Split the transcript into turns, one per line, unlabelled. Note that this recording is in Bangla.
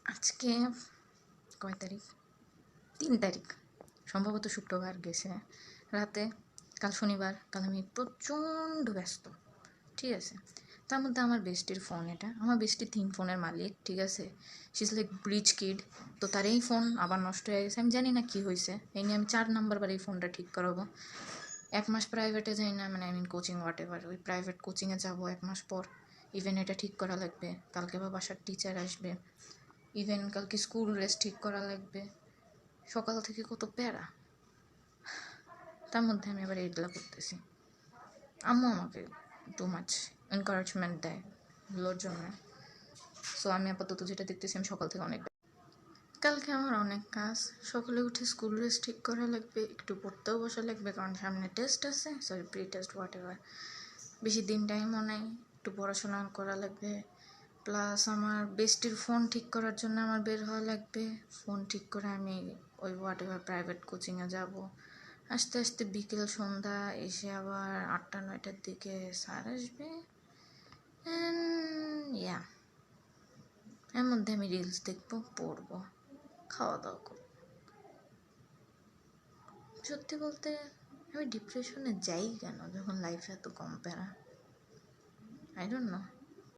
আজকে কয় তারিখ? 3 তারিখ, সম্ভবত শুক্রবার গেছে রাতে। কাল শনিবার, কাল আমি প্রচণ্ড ব্যস্ত, ঠিক আছে। তার মধ্যে আমার বেস্টির ফোন, এটা আমার বেস্টি 3 ফোনের মালিক, ঠিক আছে। She is like rich kid. তো তার এই ফোন আবার নষ্ট হয়ে গেছে, আমি জানি না কি হয়েছে। এই নিয়ে আমি 4 নাম্বার এই ফোনটা ঠিক করাবো। 1 মাস প্রাইভেটে যাই না, মানে কোচিং হোয়াট এভার, ওই প্রাইভেট কোচিংয়ে যাবো 1 মাস পর। ইভেন এটা ঠিক করা লাগবে, কালকে বা বাসার টিচার আসবে, ইভেন কালকে স্কুল ড্রেস ঠিক করা লাগবে। সকাল থেকে কত প্যারা, তার মধ্যে আমি আবার এইগুলা করতেছি। আম্মু আমাকে টু মাচ এনকারেজমেন্ট দেয় এগুলোর জন্য। সো আমি আপাতত যেটা দেখতেছি, আমি সকাল থেকে অনেক, কালকে আমার অনেক কাজ। সকালে উঠে স্কুল ড্রেস ঠিক করা লাগবে, একটু পড়তেও বসা লাগবে, কারণ সামনে টেস্ট আছে, sorry pre test what ever. বেশি দিন টাইমও নাই, একটু পড়াশোনা করা লাগবে। প্লাস আমার বেস্টির ফোন ঠিক করার জন্য আমার বের হওয়া লাগবে। ফোন ঠিক করে আমি ওই হোয়াট এভার প্রাইভেট কোচিংয়ে যাব। আস্তে আস্তে বিকেল সন্ধ্যা, এসে আবার 8টা-9টার দিকে স্যার আসবে। ইয়া, এর মধ্যে আমি রিলস দেখবো, পড়বো, খাওয়া দাওয়া করবো। সত্যি বলতে আমি ডিপ্রেশনে যাই কেন যখন লাইফে এত কম প্যারা? I don't know.